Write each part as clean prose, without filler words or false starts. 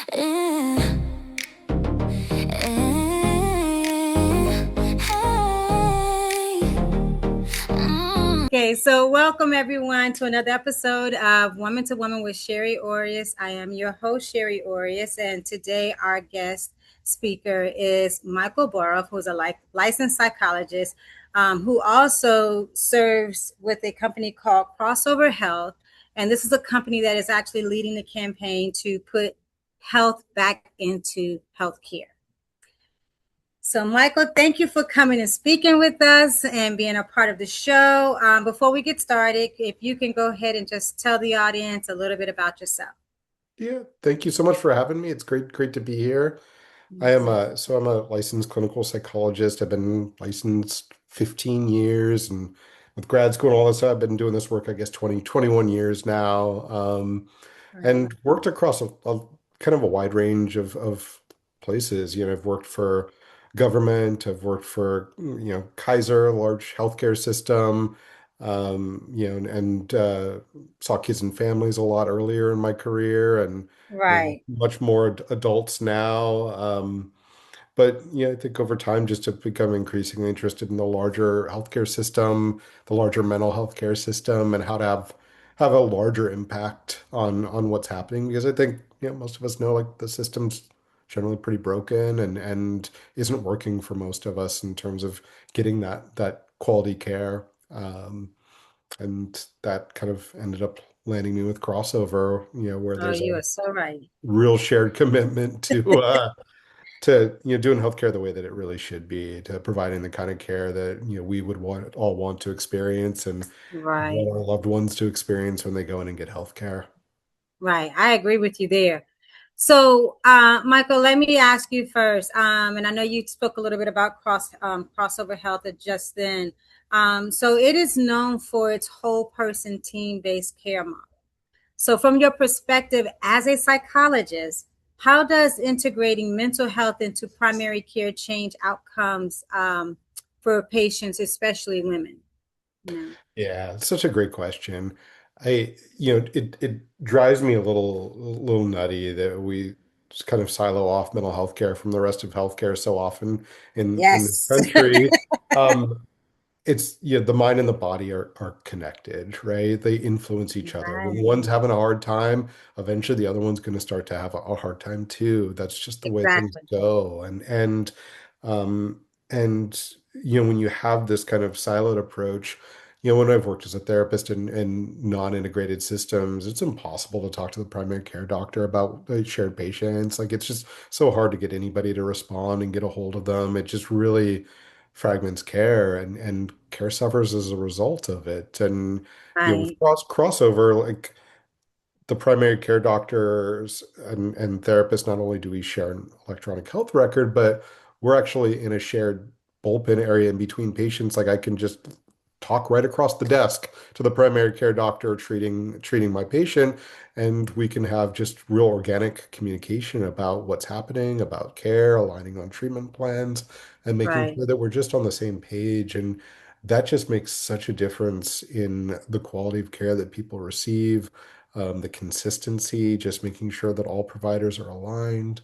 Eh, hey. Okay, so welcome everyone to another episode of Woman to Woman with Sherry Orius. I am your host, Sherry Orius, and today our guest speaker is Michael Boroff, who's a licensed psychologist who also serves with a company called Crossover Health. And this is a company that is actually leading the campaign to put health back into healthcare. So, Michael, thank you for coming and speaking with us and being a part of the show. Before we get started, if you can go ahead and just tell the audience a little bit about yourself. Yeah, thank you so much for having me. It's great to be here. I'm a licensed clinical psychologist. I've been licensed 15 years and with grad school and all this stuff, I've been doing this work, I guess 21 years now. Right. And worked across a kind of a wide range of places. I've worked for government, I've worked for, Kaiser, a large healthcare system, and saw kids and families a lot earlier in my career and, Right. much more adults now. But I think over time, just have become increasingly interested in the larger healthcare system, the larger mental health care system, and how to have a larger impact on what's happening. Because I think most of us know like the system's generally pretty broken and isn't working for most of us in terms of getting that quality care. And that kind of ended up landing me with Crossover, where Oh, there's a you are so right. real shared commitment to doing healthcare the way that it really should be, to providing the kind of care that we would all want to experience and Right. want our loved ones to experience when they go in and get healthcare. Right. I agree with you there. So, Michael, let me ask you first. And I know you spoke a little bit about crossover health just then. So it is known for its whole person team-based care model. So, from your perspective as a psychologist, how does integrating mental health into primary care change outcomes for patients, especially women? You know? Yeah, it's such a great question. It drives me a little nutty that we just kind of silo off mental health care from the rest of healthcare so often in this Yes. country. Um, it's the mind and the body are connected, right? They influence each other. When Right. one's having a hard time, eventually the other one's going to start to have a hard time too. That's just the way things Exactly. go. Um and when you have this kind of siloed approach, when I've worked as a therapist in non-integrated systems, it's impossible to talk to the primary care doctor about the shared patients. Like it's just so hard to get anybody to respond and get a hold of them. It just really fragments care and care suffers as a result of it. And with Right. crossover, like the primary care doctors and therapists, not only do we share an electronic health record, but we're actually in a shared bullpen area in between patients. Like I can just talk right across the desk to the primary care doctor treating my patient, and we can have just real organic communication about what's happening, about care, aligning on treatment plans, and making Right. sure that we're just on the same page. And that just makes such a difference in the quality of care that people receive, the consistency, just making sure that all providers are aligned.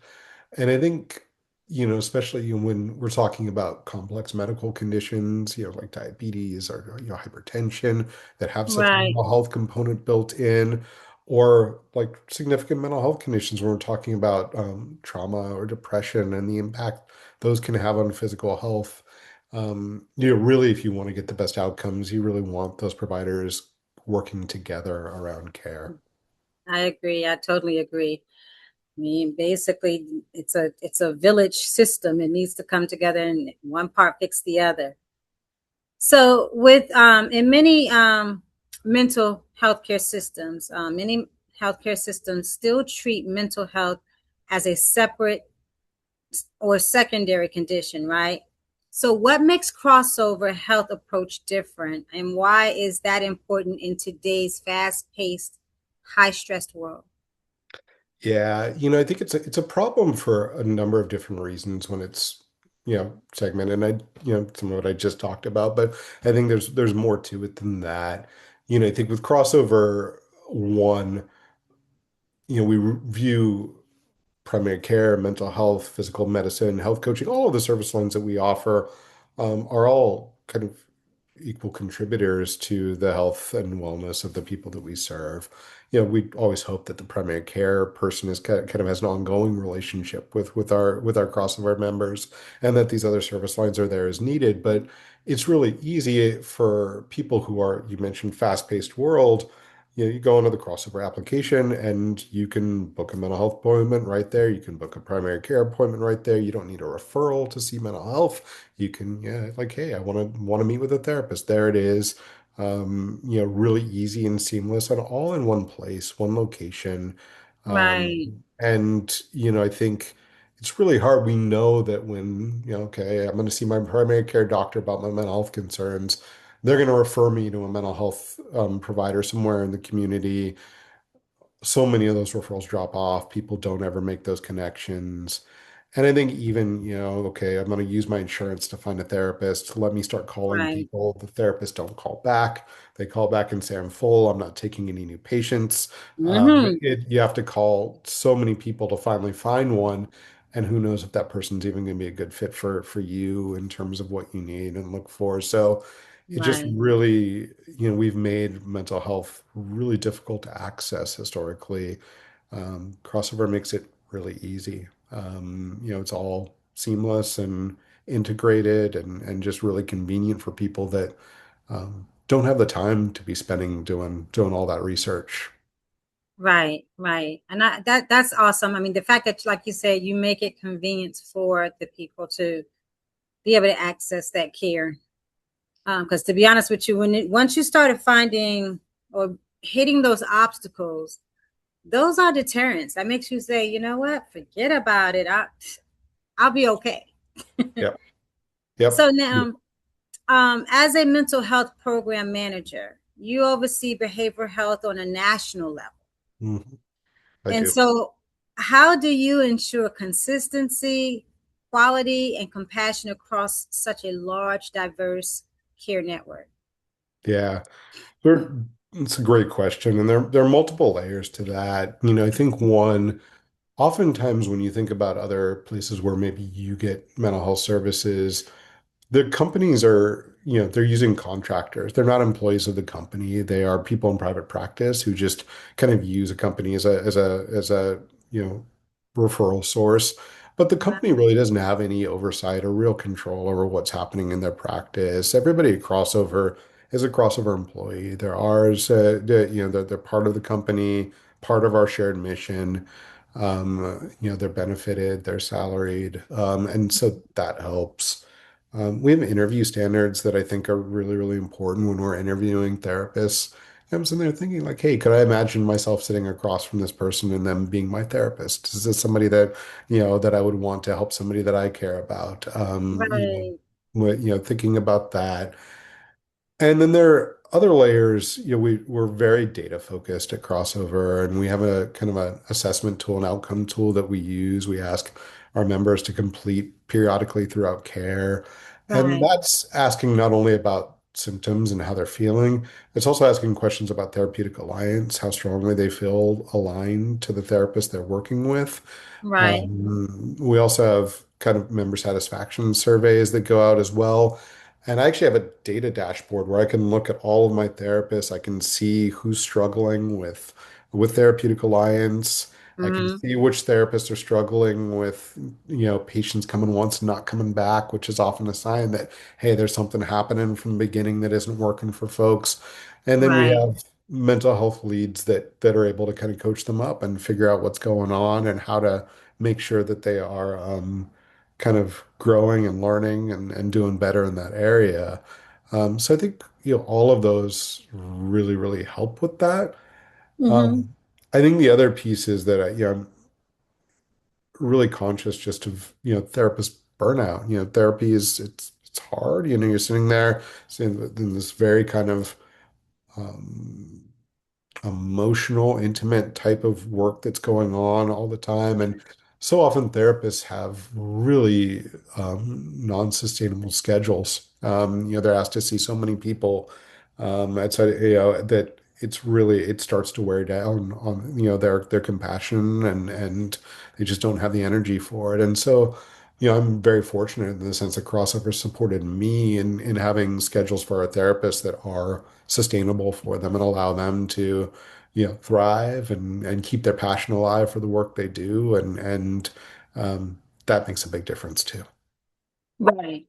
And I think, especially when we're talking about complex medical conditions, like diabetes or, hypertension that have such a Right. mental health component built in, or like significant mental health conditions when we're talking about trauma or depression and the impact those can have on physical health. Really, if you want to get the best outcomes, you really want those providers working together around care. I agree. I totally agree. I mean, basically, it's a village system. It needs to come together, and one part fix the other. So, with in many mental health care systems, many healthcare systems still treat mental health as a separate or secondary condition, right? So, what makes crossover health approach different, and why is that important in today's fast-paced, high-stressed world? Yeah, I think it's a problem for a number of different reasons when it's, segmented. And some of what I just talked about, but I think there's more to it than that. I think with crossover one, we view primary care, mental health, physical medicine, health coaching, all of the service lines that we offer are all kind of equal contributors to the health and wellness of the people that we serve. We always hope that the primary care person is kind of has an ongoing relationship with our crossover members, and that these other service lines are there as needed. But it's really easy for people who are, you mentioned, fast-paced world. You go into the crossover application and you can book a mental health appointment right there. You can book a primary care appointment right there. You don't need a referral to see mental health. You can, yeah, like, hey, I want to meet with a therapist. There it is. Really easy and seamless and all in one place, one location. Right. I think it's really hard. We know that when, okay, I'm going to see my primary care doctor about my mental health concerns, they're going to refer me to a mental health provider somewhere in the community. So many of those referrals drop off. People don't ever make those connections. And I think even, okay, I'm going to use my insurance to find a therapist. Let me start calling Right. people. The therapists don't call back. They call back and say, I'm full. I'm not taking any new patients. Hmm. You have to call so many people to finally find one. And who knows if that person's even going to be a good fit for you in terms of what you need and look for. So it just Right. really, we've made mental health really difficult to access historically. Crossover makes it really easy. It's all seamless and integrated and just really convenient for people that don't have the time to be spending doing all that research. Right. Right. And that's awesome. I mean, the fact that, like you said, you make it convenient for the people to be able to access that care. Because to be honest with you, once you started finding or hitting those obstacles, those are deterrents. That makes you say, you know what, forget about it. I'll be okay. Yep. Yep. So now, as a mental health program manager, you oversee behavioral health on a national level. Mhm. I And do. so, how do you ensure consistency, quality, and compassion across such a large, diverse care network? Yeah. There, it's a great question. And there are multiple layers to that. I think one, oftentimes when you think about other places where maybe you get mental health services, the companies are, they're using contractors. They're not employees of the company. They are people in private practice who just kind of use a company as a, referral source. But the company really doesn't have any oversight or real control over what's happening in their practice. Everybody at Crossover is a Crossover employee. They're ours, they're part of the company, part of our shared mission. They're benefited, they're salaried, and so that helps. We have interview standards that I think are really, really important when we're interviewing therapists. I'm sitting there thinking like, hey, could I imagine myself sitting across from this person and them being my therapist? Is this somebody that, that I would want to help somebody that I care about? Right. Thinking about that. And then there are other layers. We're very data focused at Crossover, and we have a kind of an assessment tool, an outcome tool that we use. We ask our members to complete periodically throughout care. And Right. that's asking not only about symptoms and how they're feeling, it's also asking questions about therapeutic alliance, how strongly they feel aligned to the therapist they're working with. Right. We also have kind of member satisfaction surveys that go out as well. And I actually have a data dashboard where I can look at all of my therapists. I can see who's struggling with therapeutic alliance. I can Hmm. see which therapists are struggling with, patients coming once and not coming back, which is often a sign that, hey, there's something happening from the beginning that isn't working for folks. And then we Right. have mental health leads that are able to kind of coach them up and figure out what's going on and how to make sure that they are kind of growing and learning and doing better in that area. So I think, all of those really, really help with that. Hmm. I think the other piece is that I'm really conscious just of, therapist burnout. Therapy it's hard. You're sitting there in this very kind of um, emotional, intimate type of work that's going on all the time. And so often therapists have really non-sustainable schedules. They're asked to see so many people outside, that. it's really it starts to wear down on their compassion and they just don't have the energy for it. And so, I'm very fortunate in the sense that Crossover supported me in having schedules for our therapists that are sustainable for them and allow them to, thrive and keep their passion alive for the work they do. And that makes a big difference too. Right.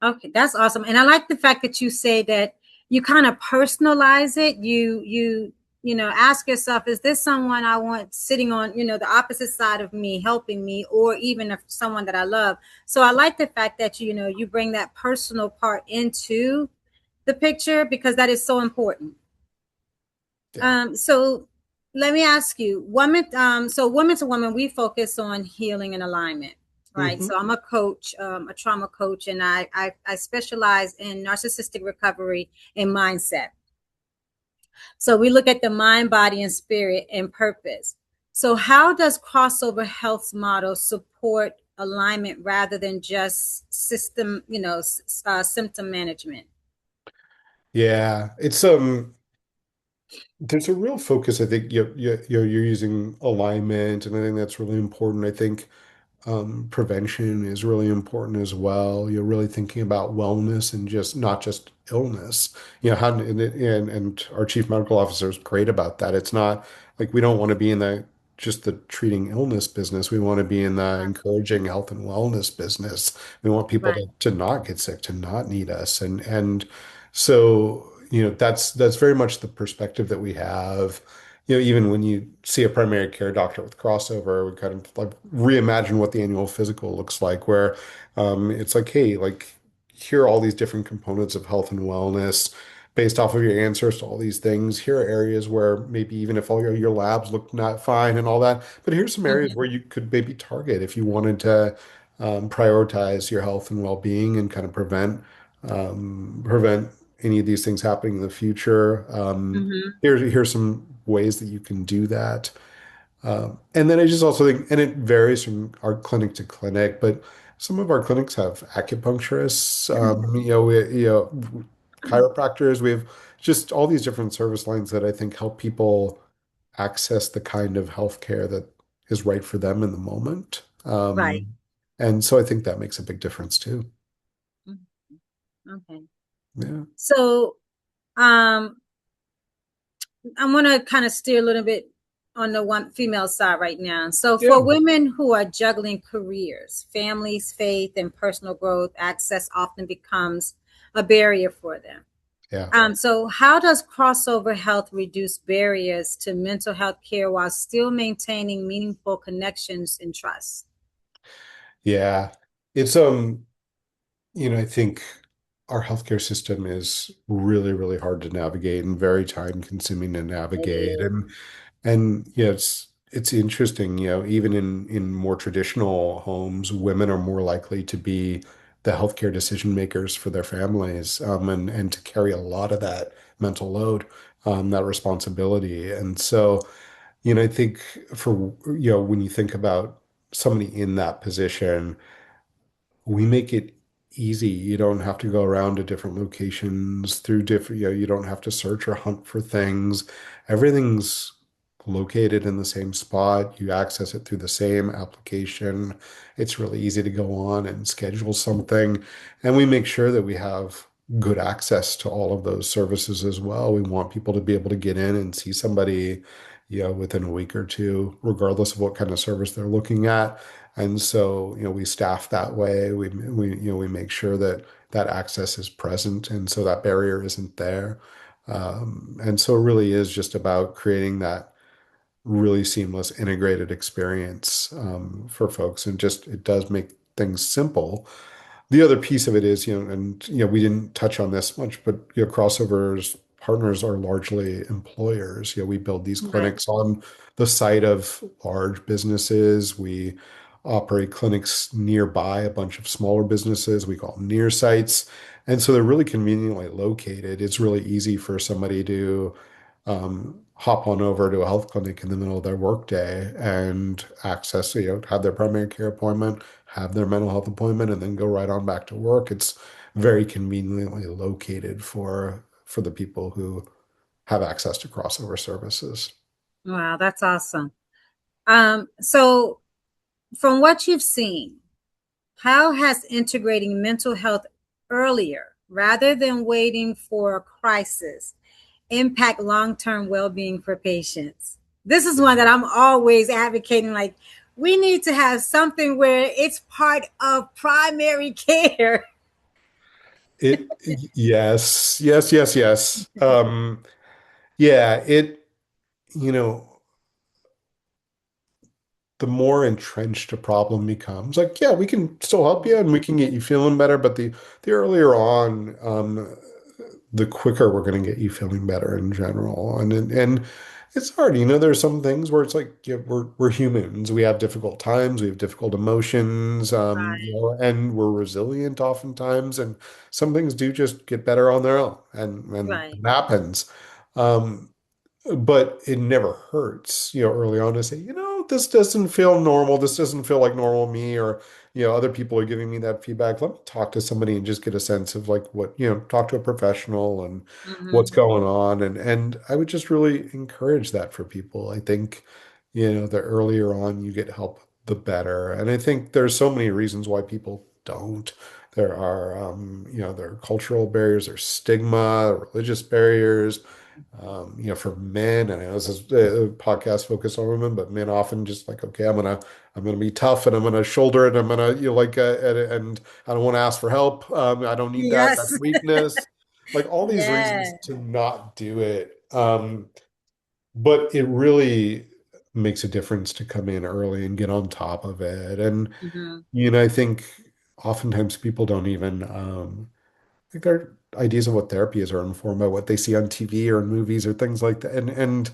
Okay, that's awesome. And I like the fact that you say that you kind of personalize it. You ask yourself, is this someone I want sitting on, the opposite side of me, helping me, or even if someone that I love. So I like the fact that you bring that personal part into the picture because that is so important. Yeah. So let me ask you, women to women, we focus on healing and alignment, right? Hmm. So I'm a coach, a trauma coach, and I specialize in narcissistic recovery and mindset. So we look at the mind, body, and spirit and purpose. So how does crossover health model support alignment rather than just symptom management? Yeah, it's there's a real focus. I think you're using alignment, and I think that's really important. I think prevention is really important as well. You're really thinking about wellness and just not just illness. How and our chief medical officer is great about that. It's not like we don't want to be in the treating illness business. We want to be in the encouraging health and wellness business. We want people Right. to not get sick, to not need us. And so, that's very much the perspective that we have. Even when you see a primary care doctor with Crossover, we kind of like reimagine what the annual physical looks like, where it's like, hey, like here are all these different components of health and wellness based off of your answers to all these things. Here are areas where maybe even if all your labs look not fine and all that, but here's some areas Mhm. where you could maybe target if you wanted to prioritize your health and well-being and kind of prevent any of these things happening in the future. Mhm. Here's some ways that you can do that. And then I just also think, and it varies from our clinic to clinic, but some of our clinics have acupuncturists, chiropractors. We have just all these different service lines that I think help people access the kind of healthcare that is right for them in the moment. Right. And so I think that makes a big difference too. Mhm. Okay. Yeah. So, um, I want to kind of steer a little bit on the one female side right now. So, for Yeah. women who are juggling careers, families, faith, and personal growth, access often becomes a barrier for them. Yeah. So, how does crossover health reduce barriers to mental health care while still maintaining meaningful connections and trust? Yeah. It's I think our healthcare system is really, really hard to navigate and very time consuming to It navigate. is. And it's interesting, even in more traditional homes, women are more likely to be the healthcare decision makers for their families, and to carry a lot of that mental load, that responsibility. And so, I think for, when you think about somebody in that position, we make it easy. You don't have to go around to different locations through different, you don't have to search or hunt for things. Everything's located in the same spot. You access it through the same application. It's really easy to go on and schedule something. And we make sure that we have good access to all of those services as well. We want people to be able to get in and see somebody, within a week or two, regardless of what kind of service they're looking at. And so, we staff that way. We make sure that that access is present, and so that barrier isn't there. And so, it really is just about creating that really seamless, integrated experience for folks, and just it does make things simple. The other piece of it is, and we didn't touch on this much, but Crossover's partners are largely employers. We build these Right. clinics on the site of large businesses. We operate clinics nearby a bunch of smaller businesses. We call them near sites. And so they're really conveniently located. It's really easy for somebody to hop on over to a health clinic in the middle of their workday and access, have their primary care appointment, have their mental health appointment, and then go right on back to work. It's very conveniently located for the people who have access to crossover services. Wow, that's awesome. So from what you've seen, how has integrating mental health earlier rather than waiting for a crisis impact long-term well-being for patients? This is one that I'm always advocating, like we need to have something where it's part of primary care. Yes, yes, yes, yes. Yeah, you know, the more entrenched a problem becomes, like, yeah, we can still help you and we can get you feeling better, but the earlier on, the quicker we're going to get you feeling better in general. And it's hard, there's some things where it's like, yeah, we're humans. We have difficult times, we have difficult emotions, Right, and we're resilient oftentimes, and some things do just get better on their own, and right. it happens. Um, but it never hurts, early on to say, this doesn't feel normal. This doesn't feel like normal me, or, other people are giving me that feedback. Let me talk to somebody and just get a sense of like what, talk to a professional and what's Hmm. going on. And I would just really encourage that for people. I think, the earlier on you get help, the better. And I think there's so many reasons why people don't. There are cultural barriers, there's stigma, religious barriers, for men. And I know this is a podcast focused on women, but men often just like, okay, I'm gonna be tough and I'm gonna shoulder it. I'm gonna, and I don't want to ask for help. I don't need that. Yes. That's weakness. Like all these reasons Yeah. to not do it. But it really makes a difference to come in early and get on top of it. And, Hmm. I think oftentimes people don't even, like their ideas of what therapy is are informed by what they see on TV or in movies or things like that. And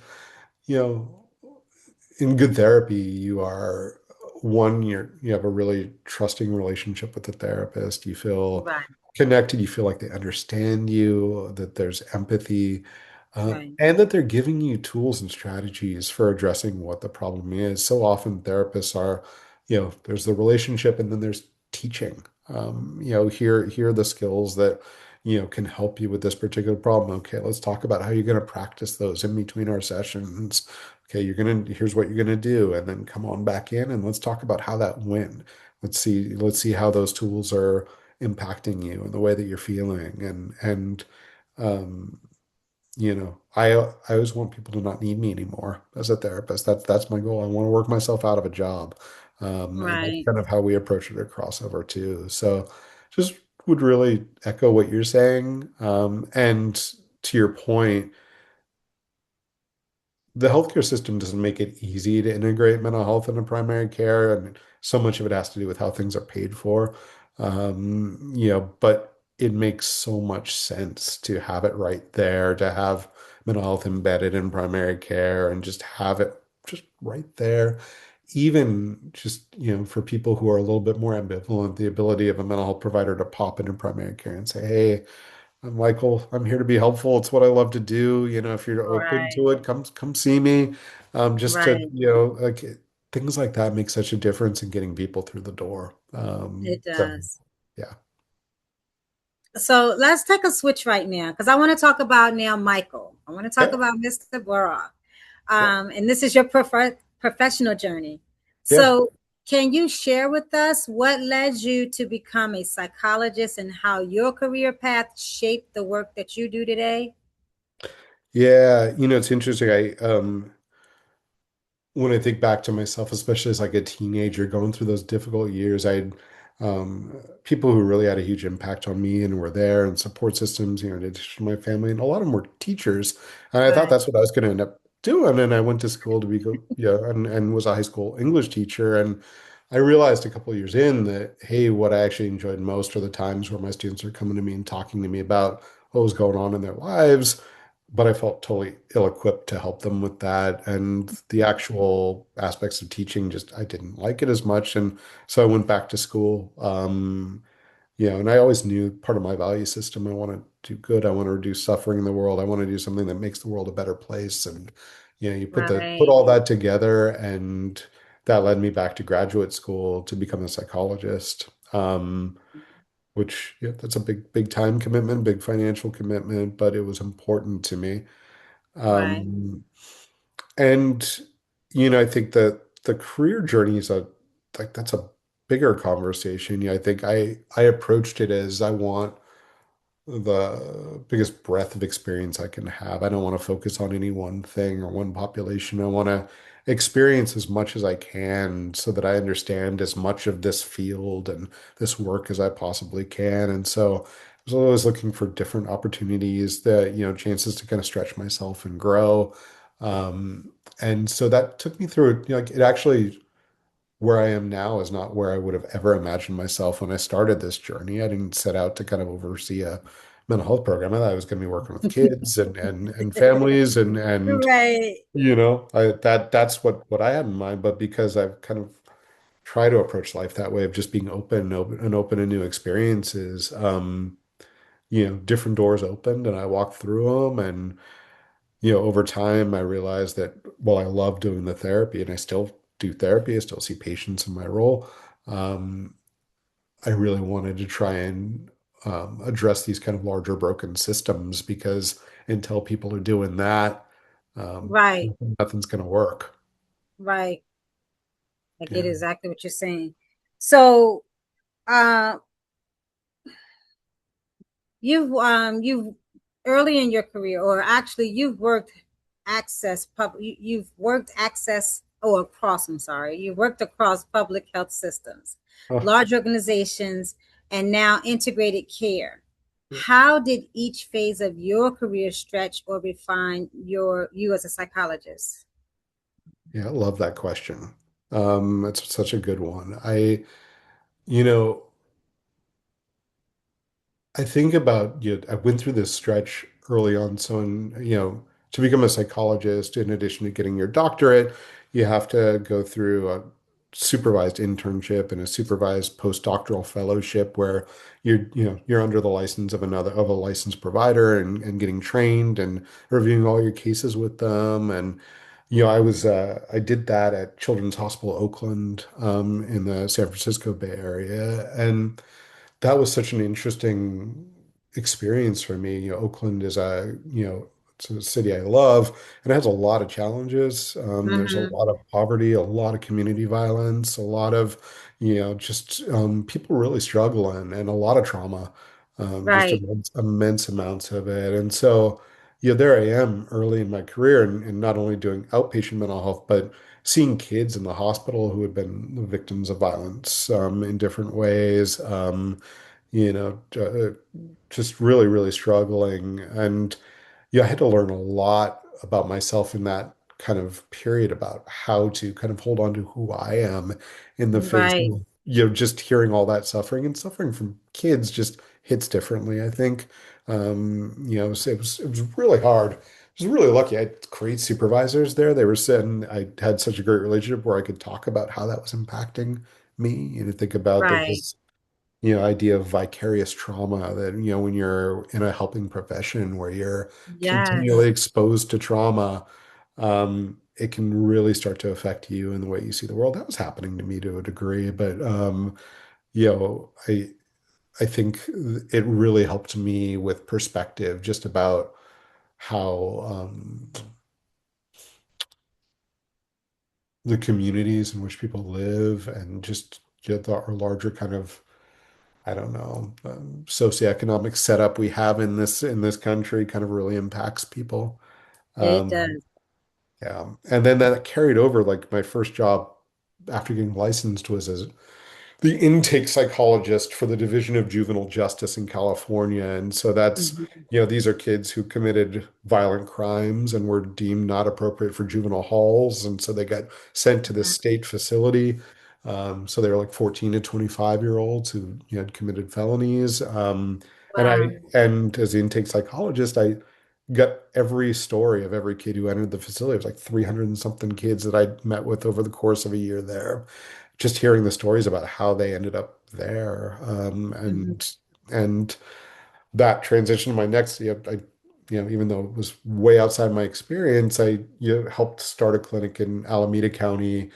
you know, in good therapy, you are one, you have a really trusting relationship with the therapist. You feel Right, connected. You feel like they understand you, that there's empathy, right, and that they're giving you tools and strategies for addressing what the problem is. So often therapists are, there's the relationship and then there's teaching. Here are the skills that, can help you with this particular problem. Okay, let's talk about how you're going to practice those in between our sessions. Okay, here's what you're gonna do, and then come on back in and let's talk about how that went. Let's see how those tools are impacting you and the way that you're feeling. And um, I always want people to not need me anymore as a therapist. That's my goal. I want to work myself out of a job. And that's right, kind of how we approach it at Crossover too. So just would really echo what you're saying. And to your point, the healthcare system doesn't make it easy to integrate mental health into primary care, and so much of it has to do with how things are paid for. But it makes so much sense to have it right there, to have mental health embedded in primary care and just have it just right there. Even just, for people who are a little bit more ambivalent, the ability of a mental health provider to pop into primary care and say, hey, I'm Michael. I'm here to be helpful. It's what I love to do. If you're open right, to it, come see me. Just to, right. like things like that make such a difference in getting people through the door. It So does. yeah. So let's take a switch right now because I want to talk about now Michael. I want to talk Okay. about Mr. Boroff. Yeah. And this is your professional journey. Yeah. So can you share with us what led you to become a psychologist and how your career path shaped the work that you do today? Yeah. It's interesting. When I think back to myself, especially as like a teenager going through those difficult years, I had people who really had a huge impact on me and were there and support systems, in addition to my family. And a lot of them were teachers. And I thought Right, that's what I was going to end up doing. And I went to school to and was a high school English teacher. And I realized a couple of years in that, hey, what I actually enjoyed most are the times where my students are coming to me and talking to me about what was going on in their lives, but I felt totally ill-equipped to help them with that. And the actual aspects of teaching, just I didn't like it as much. And so I went back to school. And I always knew part of my value system, I want to do good. I want to reduce suffering in the world. I want to do something that makes the world a better place. And you put right, all that together, and that led me back to graduate school to become a psychologist. Which, yeah, that's a big time commitment, big financial commitment, but it was important to me. Right. Um, and I think that the career journey is a like that's a bigger conversation. I think I approached it as I want the biggest breadth of experience I can have. I don't want to focus on any one thing or one population. I want to experience as much as I can so that I understand as much of this field and this work as I possibly can. And so I was always looking for different opportunities that, chances to kind of stretch myself and grow. And so that took me through, like it actually where I am now is not where I would have ever imagined myself when I started this journey. I didn't set out to kind of oversee a mental health program. I thought I was going to be working with kids and families and Right. that's what I had in mind. But because I've kind of tried to approach life that way of just being open to new experiences, different doors opened and I walked through them and over time, I realized that while I love doing the therapy and I still do therapy, I still see patients in my role. Um, I really wanted to try and address these kind of larger broken systems because until people are doing that, um, Right. nothing's going to work. Right. I get Yeah. exactly what you're saying. So, uh, you've early in your career, or actually you've worked you've worked access or across, I'm sorry, you've worked across public health systems, Oh, large organizations, and now integrated care. How did each phase of your career stretch or refine you as a psychologist? yeah, I love that question. It's such a good one. You know, I think about, I went through this stretch early on. So, to become a psychologist, in addition to getting your doctorate, you have to go through a supervised internship and a supervised postdoctoral fellowship where you're under the license of a licensed provider and getting trained and reviewing all your cases with them. And, I did that at Children's Hospital Oakland, in the San Francisco Bay Area. And that was such an interesting experience for me. Oakland is it's a city I love, and it has a lot of challenges. There's a Mm-hmm. lot of poverty, a lot of community violence, a lot of, just people really struggling, and a lot of trauma, just Right. immense amounts of it. And so, there I am early in my career, and not only doing outpatient mental health, but seeing kids in the hospital who had been the victims of violence in different ways. You know, just really, really struggling. And I had to learn a lot about myself in that kind of period about how to kind of hold on to who I am in the face Right. of, just hearing all that suffering and suffering from kids just hits differently, I think. So it was really hard. I was really lucky. I had great supervisors there. They were saying I had such a great relationship where I could talk about how that was impacting me. Think about there's Right. this idea of vicarious trauma that, when you're in a helping profession where you're continually Yes. exposed to trauma, it can really start to affect you and the way you see the world. That was happening to me to a degree, but, I think it really helped me with perspective just about how, the communities in which people live and just get our larger kind of I don't know, socioeconomic setup we have in this country kind of really impacts people. It Um, does. yeah, and then that carried over. Like my first job after getting licensed was as the intake psychologist for the Division of Juvenile Justice in California. And so that's, Mhm. these are kids who committed violent crimes and were deemed not appropriate for juvenile halls. And so they got sent to this state facility. So they were like 14 to 25-year-olds who had committed felonies. And I, Wow. and as the intake psychologist, I got every story of every kid who entered the facility. It was like 300 and something kids that I'd met with over the course of a year there, just hearing the stories about how they ended up there, Mhm. and that transition to my next, even though it was way outside my experience, I helped start a clinic in Alameda County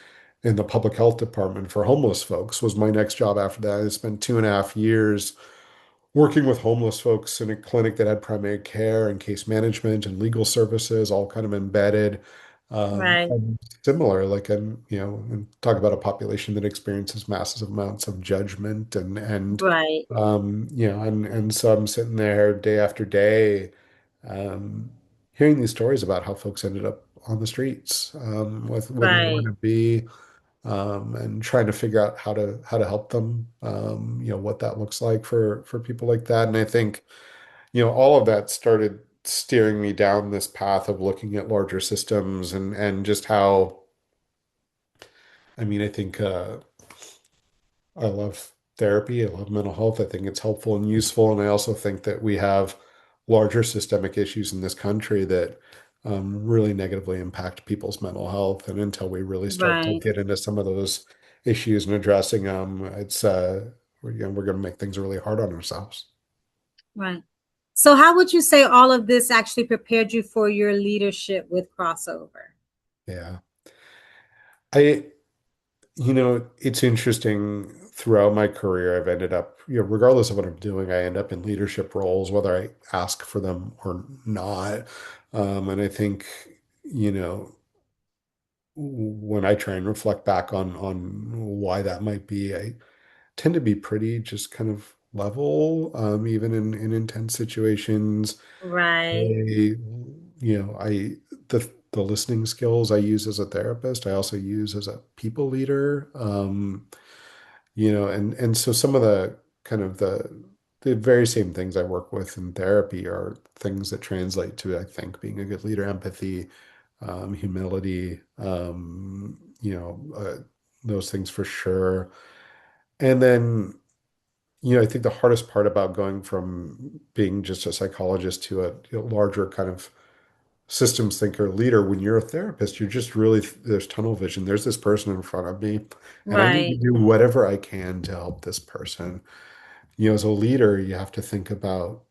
in the public health department for homeless folks was my next job after that. I spent 2.5 years working with homeless folks in a clinic that had primary care and case management and legal services all kind of embedded. Right. And similar, like and talk about a population that experiences massive amounts of judgment Right. and so I'm sitting there day after day, um, hearing these stories about how folks ended up on the streets, with nowhere Right. to be, and trying to figure out how to help them, what that looks like for people like that. And I think, all of that started steering me down this path of looking at larger systems and just how, I mean, I think I love therapy. I love mental health. I think it's helpful and useful. And I also think that we have larger systemic issues in this country that really negatively impact people's mental health. And until we really start to Right. get into some of those issues and addressing them, we're going to make things really hard on ourselves. Right. So, how would you say all of this actually prepared you for your leadership with crossover? Yeah. I, it's interesting throughout my career, I've ended up, regardless of what I'm doing, I end up in leadership roles, whether I ask for them or not. And I think, you know, when I try and reflect back on why that might be, I tend to be pretty just kind of level, even in intense situations. Right. I, the listening skills I use as a therapist, I also use as a people leader. And so some of the kind of the very same things I work with in therapy are things that translate to, I think, being a good leader: empathy, humility, those things for sure. And then, I think the hardest part about going from being just a psychologist to a larger kind of systems thinker leader, when you're a therapist, you're just really, there's tunnel vision. There's this person in front of me, and I need to Right. do whatever I can to help this person. As a leader, you have to think about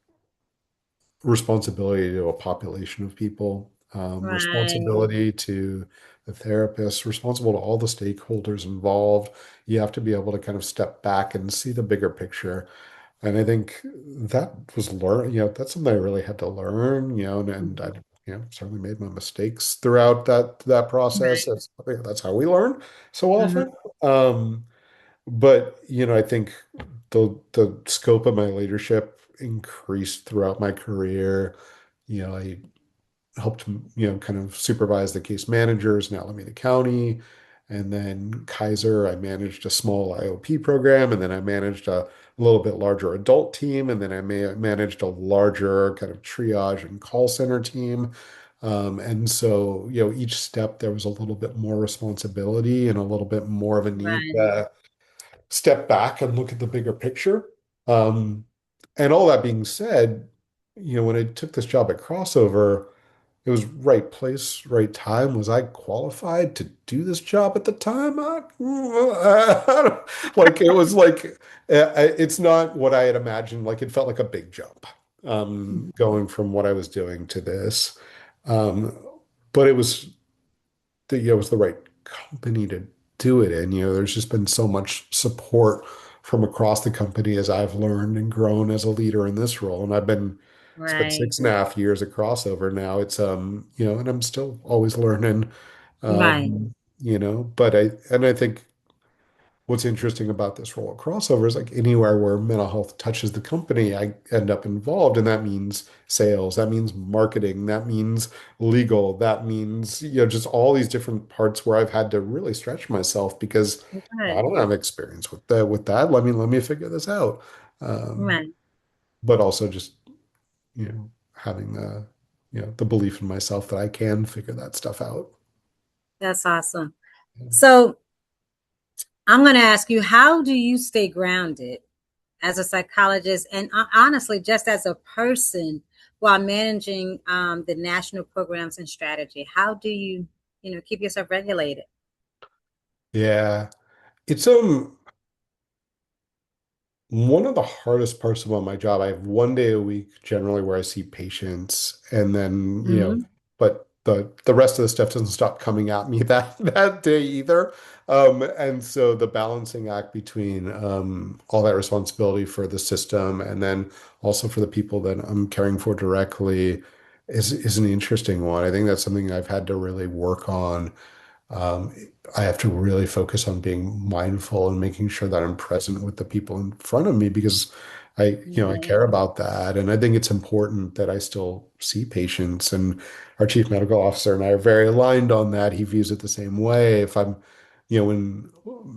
responsibility to a population of people, Right. responsibility to the therapist, responsible to all the stakeholders involved. You have to be able to kind of step back and see the bigger picture. And I think that was that's something I really had to learn, and I, certainly made my mistakes throughout that process. Right. That's how we learn so Mhm. often. But I think the scope of my leadership increased throughout my career. I helped, kind of supervise the case managers in Alameda County. And then Kaiser, I managed a small IOP program, and then I managed a little bit larger adult team, and then I managed a larger kind of triage and call center team. And so, each step there was a little bit more responsibility and a little bit more of a need Right. to step back and look at the bigger picture. Um, and all that being said, when I took this job at Crossover, it was right place, right time. Was I qualified to do this job at the time? Like it was like it's not what I had imagined. Like it felt like a big jump, going from what I was doing to this. Um, but it was the right company to do it in. There's just been so much support from across the company as I've learned and grown as a leader in this role. And I've been spent Right. 6.5 years at Crossover now. It's and I'm still always learning. Right. But I think what's interesting about this role at Crossover is like anywhere where mental health touches the company, I end up involved. And that means sales, that means marketing, that means legal, that means, just all these different parts where I've had to really stretch myself because I Right. don't have experience with that. Let me figure this out. Um, Right. but also just, having the belief in myself that I can figure that stuff out. That's awesome. So, I'm going to ask you, how do you stay grounded as a psychologist and honestly, just as a person while managing the national programs and strategy? How do you, keep yourself regulated? Yeah. It's one of the hardest parts about my job. I have one day a week generally where I see patients, and then, Hmm. but the rest of the stuff doesn't stop coming at me that day either. And so the balancing act between all that responsibility for the system and then also for the people that I'm caring for directly is an interesting one. I think that's something I've had to really work on. um, I have to really focus on being mindful and making sure that I'm present with the people in front of me because I Right. care about that. And I think it's important that I still see patients. And our chief medical officer and I are very aligned on that. He views it the same way. When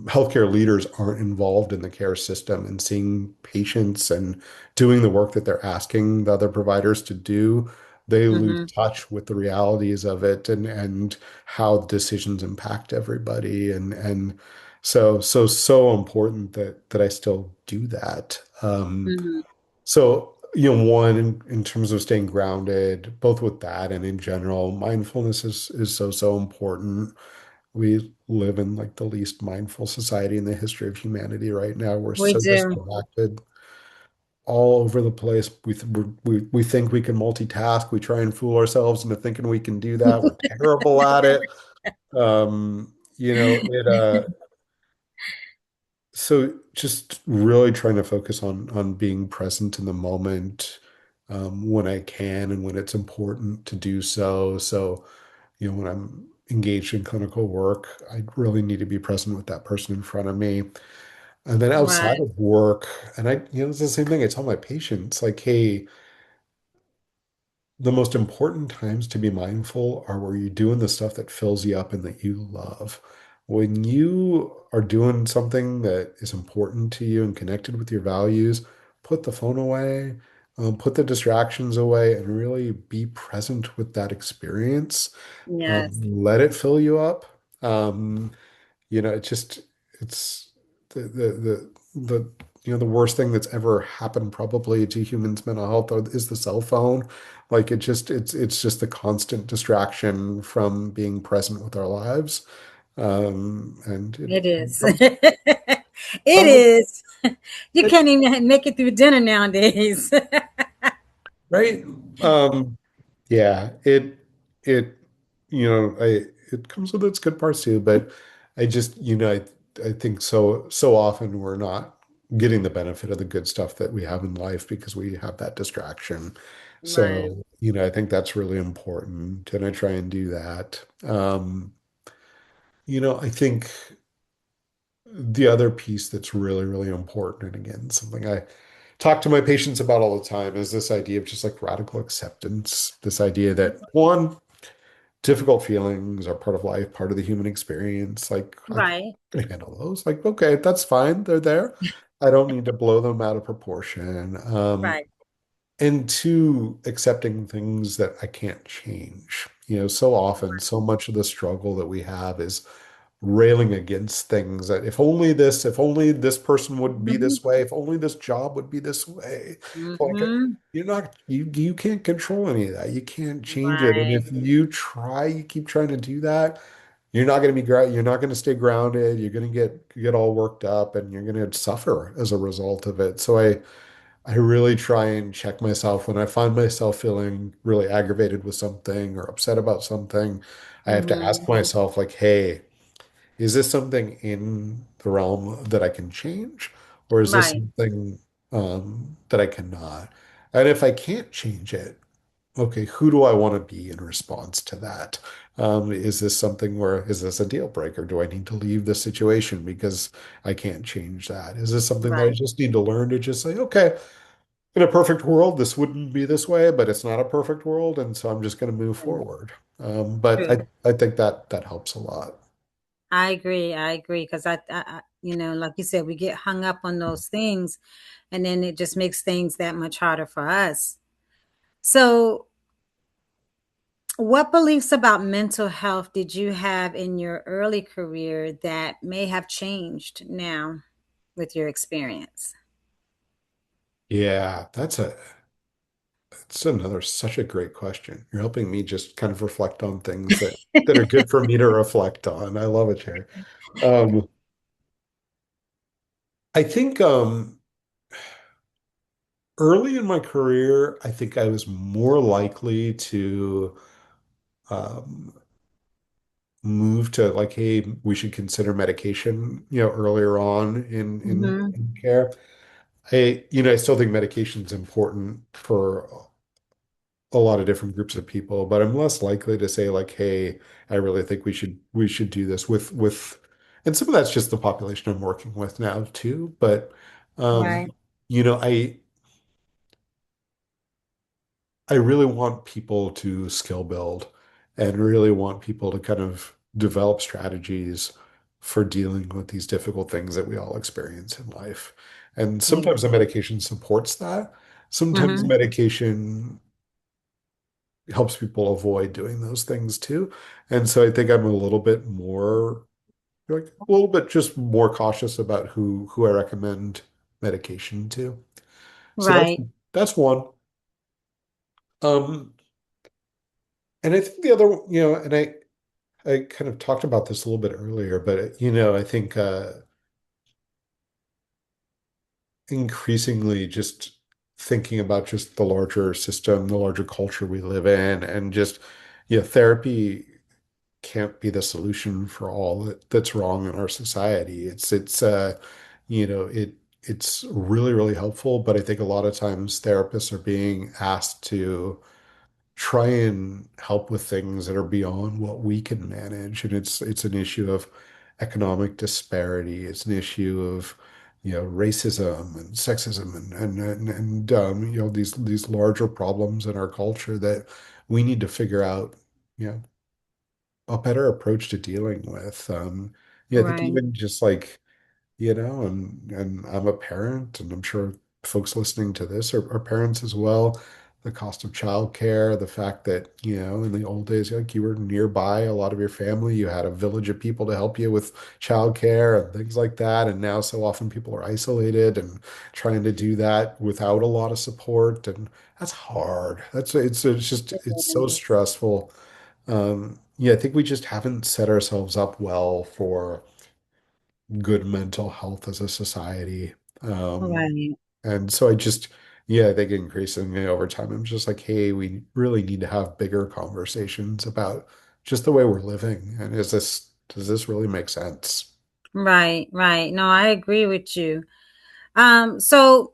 healthcare leaders aren't involved in the care system and seeing patients and doing the work that they're asking the other providers to do, they lose Hmm. touch with the realities of it and how decisions impact everybody and so important that I still do that. Hmm. One in terms of staying grounded, both with that and in general, mindfulness is so important. We live in like the least mindful society in the history of humanity right now. We're We so do. distracted all over the place. We think we can multitask. We try and fool ourselves into thinking we can do that. We're terrible at it. It so just really trying to focus on being present in the moment when I can and when it's important to do so. So, when I'm engaged in clinical work, I really need to be present with that person in front of me. And then outside Right. of work, it's the same thing. I tell my patients, like, hey, the most important times to be mindful are where you're doing the stuff that fills you up and that you love. When you are doing something that is important to you and connected with your values, put the phone away, put the distractions away, and really be present with that experience. Yes, Let it fill you up. Um, it's the worst thing that's ever happened probably to humans' mental health is the cell phone. Like it's just the constant distraction from being present with our lives. And it it is. comes, It comes with is. You it, can't even make it through dinner nowadays. right? Yeah, it it comes with its good parts too, but I think so often we're not getting the benefit of the good stuff that we have in life because we have that distraction. Right. So, I think that's really important and I try and do that. I think the other piece that's really, really important, and again, something I talk to my patients about all the time is this idea of just like radical acceptance, this idea that one, difficult feelings are part of life, part of the human experience. Like I Right. can handle those. Like, okay, that's fine. They're there. I don't need to blow them out of proportion. Right. And two, accepting things that I can't change. So often, so much of the struggle that we have is railing against things that if only this person would be Hmm. this way, if only this job would be this way. Like Hmm. you can't control any of that. You can't change it. And Right. if you keep trying to do that, you're not going to stay grounded. You're going to get all worked up and you're going to suffer as a result of it. So I really try and check myself when I find myself feeling really aggravated with something or upset about something. I have to ask Hmm. myself like, hey, is this something in the realm that I can change, or is this Right. something that I cannot? And if I can't change it, okay, who do I want to be in response to that? Is this a deal breaker? Do I need to leave the situation because I can't change that? Is this something that I Right. just need to learn to just say, okay, in a perfect world, this wouldn't be this way, but it's not a perfect world, and so I'm just going to move forward. But True. I think that helps a lot. I agree. I agree. Because like you said, we get hung up on those things, and then it just makes things that much harder for us. So, what beliefs about mental health did you have in your early career that may have changed now with your experience? Yeah, that's another such a great question. You're helping me just kind of reflect on things that are good for me to reflect on. I love it, Cherry. Um, I think early in my career, I think I was more likely to um, move to like, hey, we should consider medication, earlier on Hmm. in care. I still think medication is important for a lot of different groups of people, but I'm less likely to say like, hey, I really think we should do this and some of that's just the population I'm working with now too. But um, Right. you know, I really want people to skill build and really want people to kind of develop strategies for dealing with these difficult things that we all experience in life. And sometimes the medication supports that. Sometimes Mm-hmm. medication helps people avoid doing those things too. And so I think I'm a little bit more like a little bit just more cautious about who I recommend medication to. So Right. that's one. Um, and I think the other, and I kind of talked about this a little bit earlier, but I think increasingly just thinking about just the larger system, the larger culture we live in, and just therapy can't be the solution for all that's wrong in our society. It's really, really helpful, but I think a lot of times therapists are being asked to try and help with things that are beyond what we can manage. And it's an issue of economic disparity. It's an issue of, racism and sexism and these larger problems in our culture that we need to figure out, you know, a better approach to dealing with. Yeah, I think Right. even just like, and I'm a parent, and I'm sure folks listening to this are parents as well. The cost of childcare, the fact that, in the old days, like you were nearby a lot of your family, you had a village of people to help you with childcare and things like that. And now so often people are isolated and trying to do that without a lot of support. And that's hard. It's so stressful. Yeah, I think we just haven't set ourselves up well for good mental health as a society. Um, Right. and so I think increasingly over time, I'm just like, hey, we really need to have bigger conversations about just the way we're living. And does this really make sense? Right. Right. No, I agree with you. So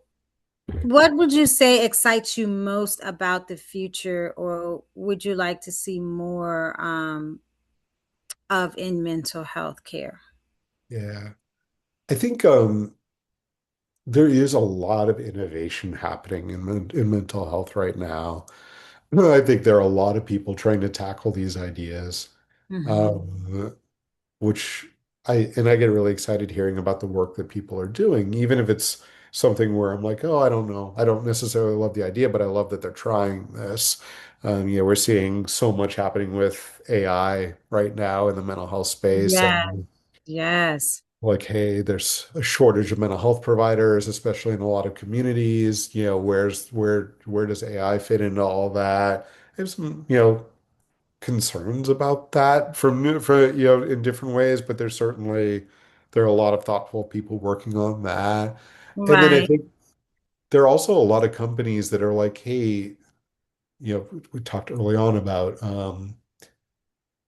what would you say excites you most about the future, or would you like to see more of in mental health care? Yeah. I think there is a lot of innovation happening in mental health right now. I think there are a lot of people trying to tackle these ideas. Hmm. Um, which I get really excited hearing about the work that people are doing, even if it's something where I'm like, oh, I don't know. I don't necessarily love the idea, but I love that they're trying this. We're seeing so much happening with AI right now in the mental health space, Yes. and Yes. like, hey, there's a shortage of mental health providers, especially in a lot of communities. Where does AI fit into all that? I have some, concerns about that for in different ways, but there are a lot of thoughtful people working on that. And then I Right. think there are also a lot of companies that are like, hey, we talked early on about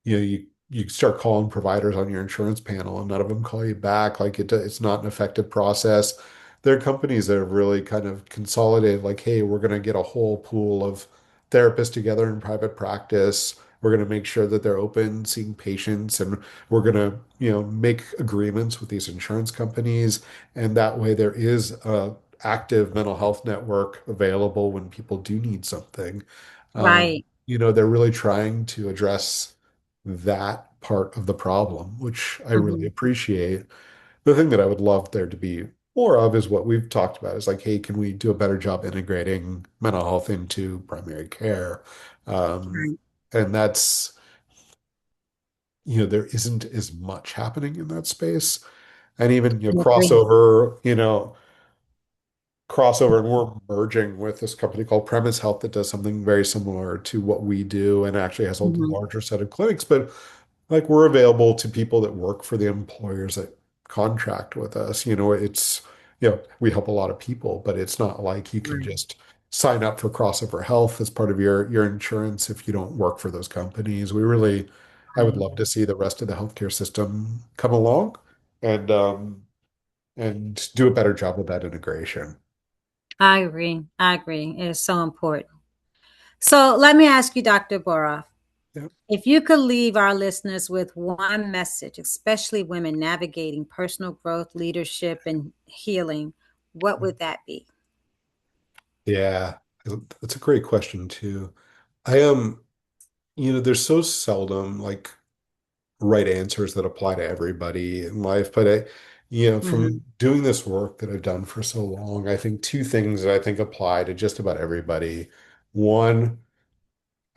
you start calling providers on your insurance panel and none of them call you back. Like it's not an effective process. There are companies that have really kind of consolidated, like, hey, we're going to get a whole pool of therapists together in private practice. We're going to make sure that they're open, seeing patients, and we're going to, make agreements with these insurance companies. And that way there is a active mental health network available when people do need something. Right. They're really trying to address that part of the problem, which I really Hmm. appreciate. The thing that I would love there to be more of is what we've talked about is like, hey, can we do a better job integrating mental health into primary care? Um, Right. and there isn't as much happening in that space. And even, I agree. crossover, and we're merging with this company called Premise Health that does something very similar to what we do and actually has a Hmm. larger set of clinics. But like we're available to people that work for the employers that contract with us. We help a lot of people, but it's not like you can Right. just sign up for crossover health as part of your insurance if you don't work for those companies. I would Right. love to see the rest of the healthcare system come along and um, and do a better job with that integration. I agree. I agree. It is so important. So let me ask you, Dr. Boroff, Yeah. if you could leave our listeners with one message, especially women navigating personal growth, leadership, and healing, what would that be? Yeah, that's a great question too. I am, there's so seldom like right answers that apply to everybody in life, but Hmm. from doing this work that I've done for so long, I think two things that I think apply to just about everybody. One,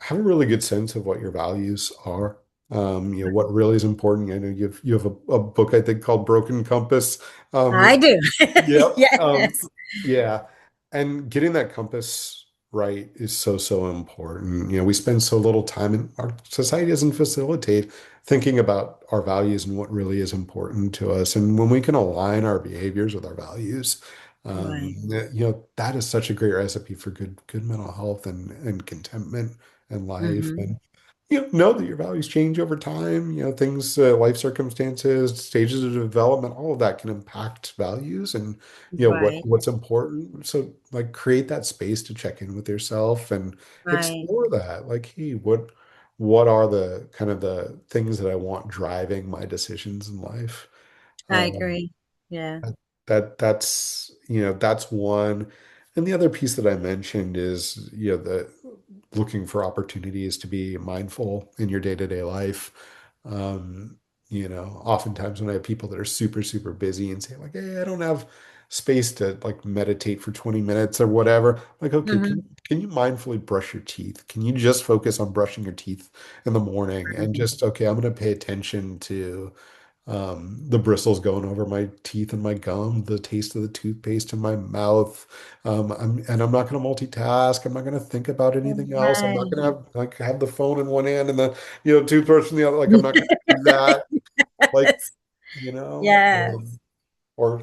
have a really good sense of what your values are. What really is important. I know you have a book I think called Broken Compass. I Um, do. Yep. Yes. Yeah. And getting that compass right is so, so important. We spend so little time and our society doesn't facilitate thinking about our values and what really is important to us. And when we can align our behaviors with our values, Right. that is such a great recipe for good mental health and contentment in life. Hmm. And know that your values change over time. Things, life circumstances, stages of development, all of that can impact values and Right. what's important. So like create that space to check in with yourself and Right. explore that. Like, hey, what are the kind of the things that I want driving my decisions in life? I Um, agree. Yeah. that's one. And the other piece that I mentioned is, the looking for opportunities to be mindful in your day-to-day life. Um, Oftentimes when I have people that are super, super busy and say like, hey, I don't have space to like meditate for 20 minutes or whatever. Like, okay, Hmm. can you mindfully brush your teeth? Can you just focus on brushing your teeth in the morning and just, okay, I'm going to pay attention to the bristles going over my teeth and my gum, the taste of the toothpaste in my mouth. I'm not going to multitask. I'm not going to think about anything else. I'm not going to Right. have the phone in one hand and the toothbrush in the other. Like I'm not going to do that. Like Yes. you know, Yes. um, or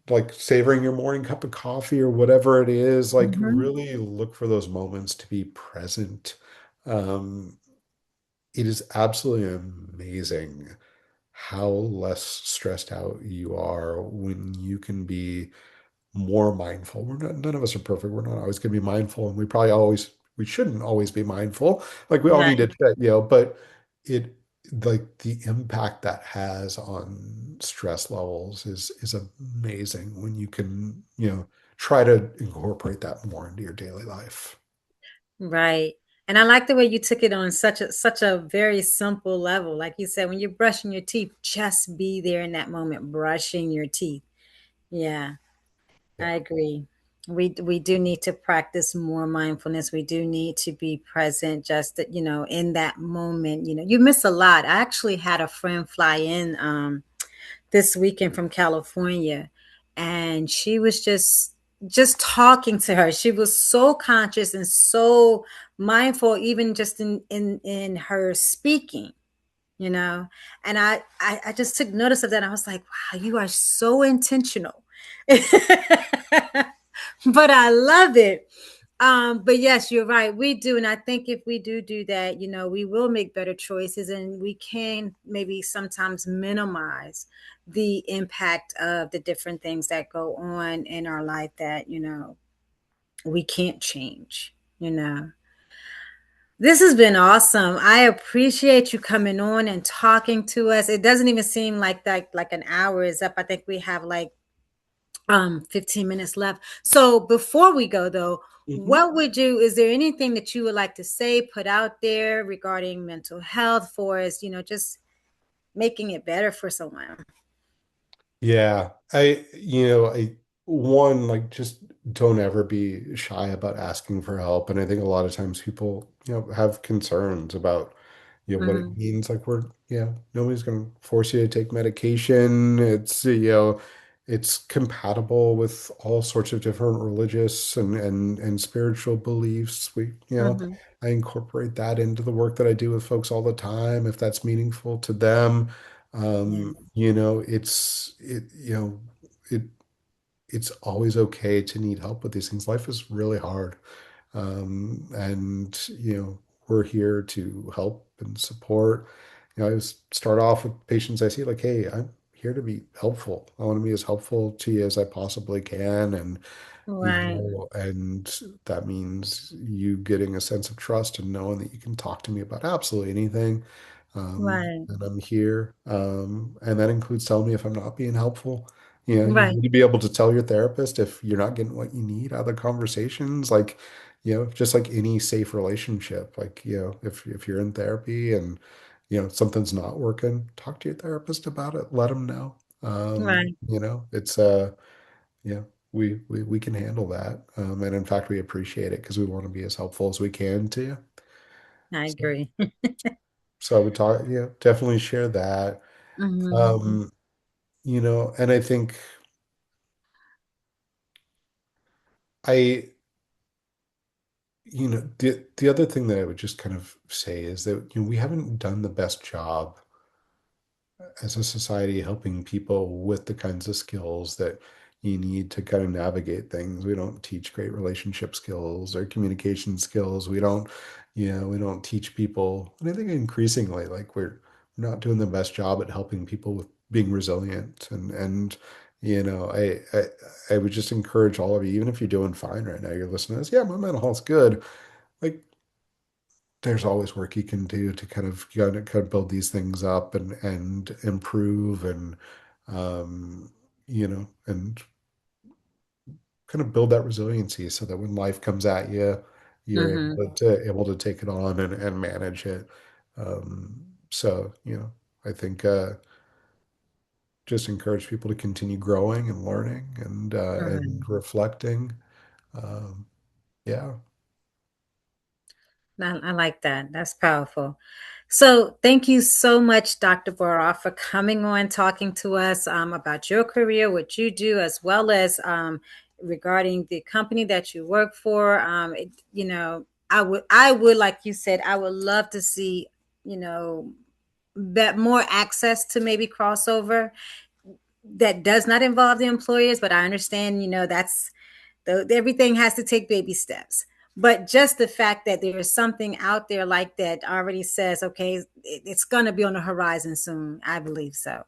like savoring your morning cup of coffee or whatever it is. Like Hmm. really look for those moments to be present. Um, it is absolutely amazing how less stressed out you are when you can be more mindful. None of us are perfect. We're not always going to be mindful, and we shouldn't always be mindful. Like we all need to, Right. but it, like the impact that has on stress levels is amazing when you can, try to incorporate that more into your daily life. Right. And I like the way you took it on such a very simple level. Like you said, when you're brushing your teeth, just be there in that moment, brushing your teeth. Yeah, I Yeah. agree. We do need to practice more mindfulness. We do need to be present just in that moment. You miss a lot. I actually had a friend fly in this weekend from California, and she was just talking to her. She was so conscious and so mindful, even just in her speaking. You know, and I just took notice of that. I was like, wow, you are so intentional. But I love it. But yes, you're right. We do. And I think if we do that, we will make better choices and we can maybe sometimes minimize the impact of the different things that go on in our life that, we can't change, you know. This has been awesome. I appreciate you coming on and talking to us. It doesn't even seem like an hour is up. I think we have like 15 minutes left. So before we go though, Mhm. what would you is there anything that you would like to say, put out there regarding mental health for us, just making it better for someone? Yeah, I one like just don't ever be shy about asking for help. And I think a lot of times people, have concerns about, what it Hmm. means. Like nobody's going to force you to take medication. It's compatible with all sorts of different religious and spiritual beliefs. Hmm. I incorporate that into the work that I do with folks all the time, if that's meaningful to them. Yeah. It's it it's always okay to need help with these things. Life is really hard. And we're here to help and support. I always start off with patients I see like, hey, I'm here to be helpful. I want to be as helpful to you as I possibly can. Right, And that means you getting a sense of trust and knowing that you can talk to me about absolutely anything. right, And I'm here. And that includes telling me if I'm not being helpful. You right, need to be able to tell your therapist if you're not getting what you need out of the conversations. Like, just like any safe relationship, like, if you're in therapy and, something's not working, talk to your therapist about it. Let them know. right. It's yeah, we can handle that. And in fact, we appreciate it because we want to be as helpful as we can to you. I So, agree. so I would talk, definitely share that. Hmm. Um, and I think I, the other thing that I would just kind of say is that, we haven't done the best job as a society helping people with the kinds of skills that you need to kind of navigate things. We don't teach great relationship skills or communication skills. We don't teach people. And I think increasingly, like we're not doing the best job at helping people with being resilient. And I would just encourage all of you, even if you're doing fine right now, you're listening to this, yeah, my mental health's good. Like, there's always work you can do to kind of build these things up and improve um and kind of build that resiliency so that when life comes at you, you're Hmm. able to take it on and manage it. So I think just encourage people to continue growing and learning and Right. reflecting. um, yeah. I like that. That's powerful. So, thank you so much, Dr. Boroff, for coming on, talking to us about your career, what you do, as well as regarding the company that you work for. I would, like you said, I would love to see, you know, that more access to maybe crossover that does not involve the employers. But I understand, that's everything has to take baby steps. But just the fact that there is something out there like that already says, okay, it's going to be on the horizon soon. I believe so.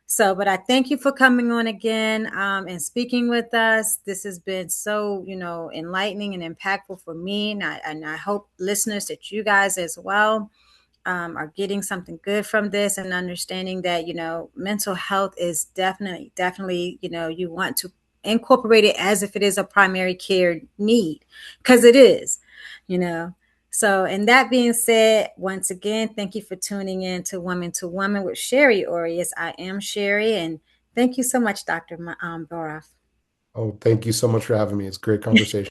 So, but I thank you for coming on again and speaking with us. This has been so, enlightening and impactful for me. And I hope listeners that you guys as well are getting something good from this and understanding that, mental health is definitely, definitely, you want to incorporate it as if it is a primary care need, because it is, you know. So, and that being said, once again, thank you for tuning in to Woman with Sherry Orius. I am Sherry, and thank you so much, Dr. Boroff. Oh, thank you so much for having me. It's a great conversation.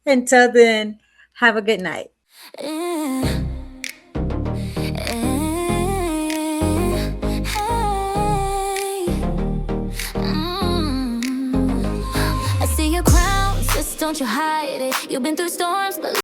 Until then, have a good night. Eh, hey. I see your crown, just don't you hide it. You've been through storms, but